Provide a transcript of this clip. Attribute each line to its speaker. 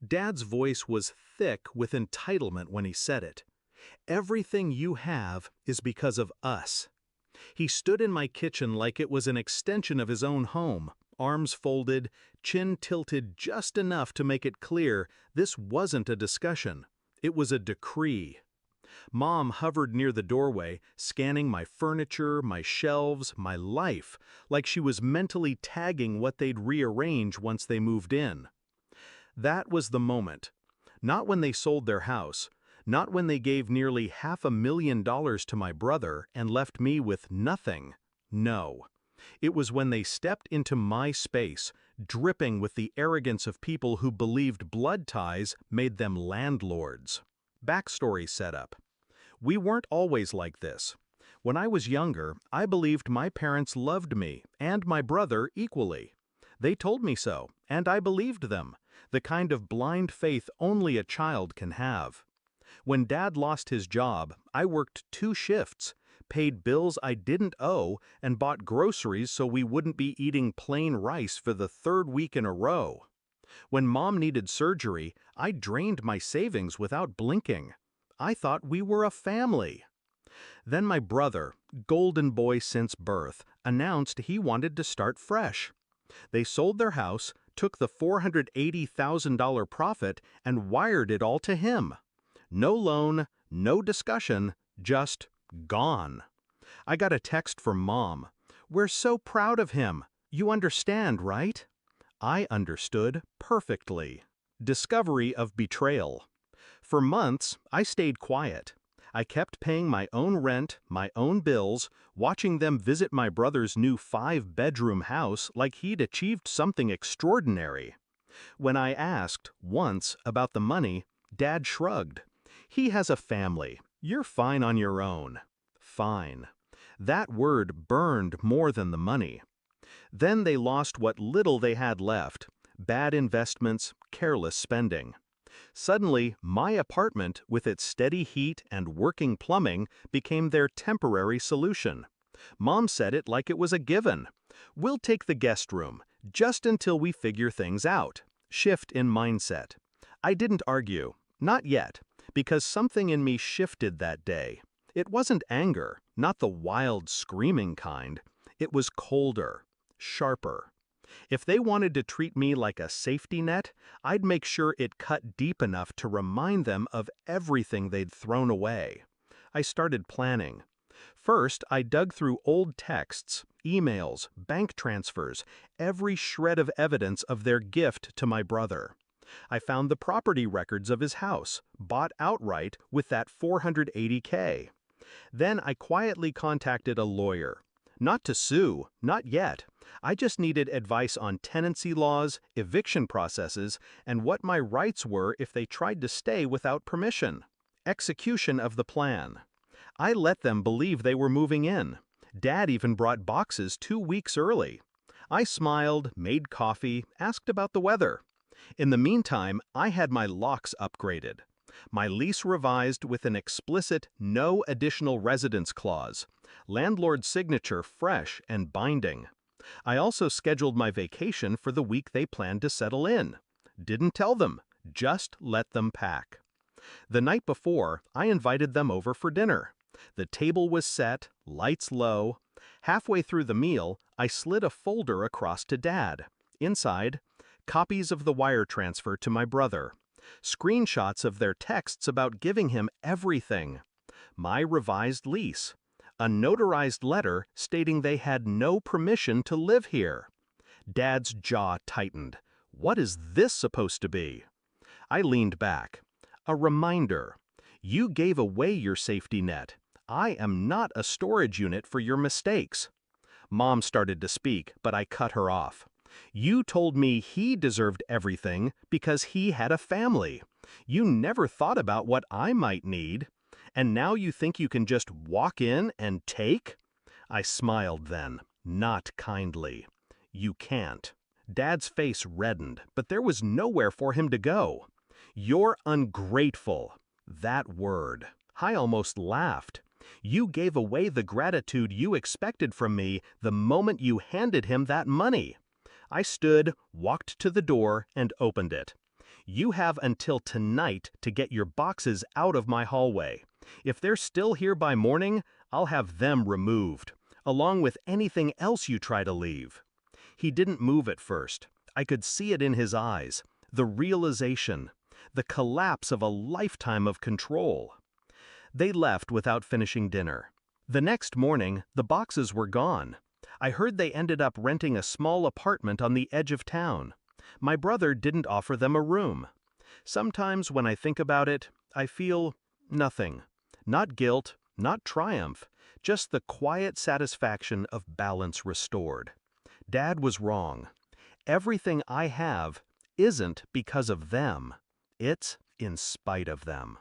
Speaker 1: Dad's voice was thick with entitlement when he said it. Everything you have is because of us. He stood in my kitchen like it was an extension of his own home, arms folded, chin tilted just enough to make it clear this wasn't a discussion. It was a decree. Mom hovered near the doorway, scanning my furniture, my shelves, my life, like she was mentally tagging what they'd rearrange once they moved in. That was the moment. Not when they sold their house, not when they gave nearly $500,000 to my brother and left me with nothing. No. It was when they stepped into my space, dripping with the arrogance of people who believed blood ties made them landlords. Backstory setup. We weren't always like this. When I was younger, I believed my parents loved me and my brother equally. They told me so, and I believed them, the kind of blind faith only a child can have. When Dad lost his job, I worked 2 shifts, paid bills I didn't owe, and bought groceries so we wouldn't be eating plain rice for the 3rd week in a row. When Mom needed surgery, I drained my savings without blinking. I thought we were a family. Then my brother, golden boy since birth, announced he wanted to start fresh. They sold their house, took the $480,000 profit, and wired it all to him. No loan, no discussion, just gone. I got a text from Mom. "We're so proud of him. You understand, right?" I understood perfectly. Discovery of betrayal. For months, I stayed quiet. I kept paying my own rent, my own bills, watching them visit my brother's new 5-bedroom house like he'd achieved something extraordinary. When I asked, once, about the money, Dad shrugged. "He has a family. You're fine on your own." Fine. That word burned more than the money. Then they lost what little they had left. Bad investments, careless spending. Suddenly, my apartment, with its steady heat and working plumbing, became their temporary solution. Mom said it like it was a given. "We'll take the guest room, just until we figure things out." Shift in mindset. I didn't argue. Not yet, because something in me shifted that day. It wasn't anger, not the wild, screaming kind. It was colder, sharper. If they wanted to treat me like a safety net, I'd make sure it cut deep enough to remind them of everything they'd thrown away. I started planning. First, I dug through old texts, emails, bank transfers, every shred of evidence of their gift to my brother. I found the property records of his house, bought outright with that $480K. Then I quietly contacted a lawyer. Not to sue, not yet. I just needed advice on tenancy laws, eviction processes, and what my rights were if they tried to stay without permission. Execution of the plan. I let them believe they were moving in. Dad even brought boxes 2 weeks early. I smiled, made coffee, asked about the weather. In the meantime, I had my locks upgraded. My lease revised with an explicit no additional residence clause. Landlord's signature fresh and binding. I also scheduled my vacation for the week they planned to settle in. Didn't tell them, just let them pack. The night before, I invited them over for dinner. The table was set, lights low. Halfway through the meal, I slid a folder across to Dad. Inside, copies of the wire transfer to my brother. Screenshots of their texts about giving him everything. My revised lease. A notarized letter stating they had no permission to live here. Dad's jaw tightened. What is this supposed to be? I leaned back. A reminder. You gave away your safety net. I am not a storage unit for your mistakes. Mom started to speak, but I cut her off. You told me he deserved everything because he had a family. You never thought about what I might need. And now you think you can just walk in and take? I smiled then, not kindly. You can't. Dad's face reddened, but there was nowhere for him to go. You're ungrateful. That word. I almost laughed. You gave away the gratitude you expected from me the moment you handed him that money. I stood, walked to the door, and opened it. You have until tonight to get your boxes out of my hallway. If they're still here by morning, I'll have them removed, along with anything else you try to leave." He didn't move at first. I could see it in his eyes, the realization, the collapse of a lifetime of control. They left without finishing dinner. The next morning, the boxes were gone. I heard they ended up renting a small apartment on the edge of town. My brother didn't offer them a room. Sometimes when I think about it, I feel nothing. Not guilt, not triumph, just the quiet satisfaction of balance restored. Dad was wrong. Everything I have isn't because of them. It's in spite of them.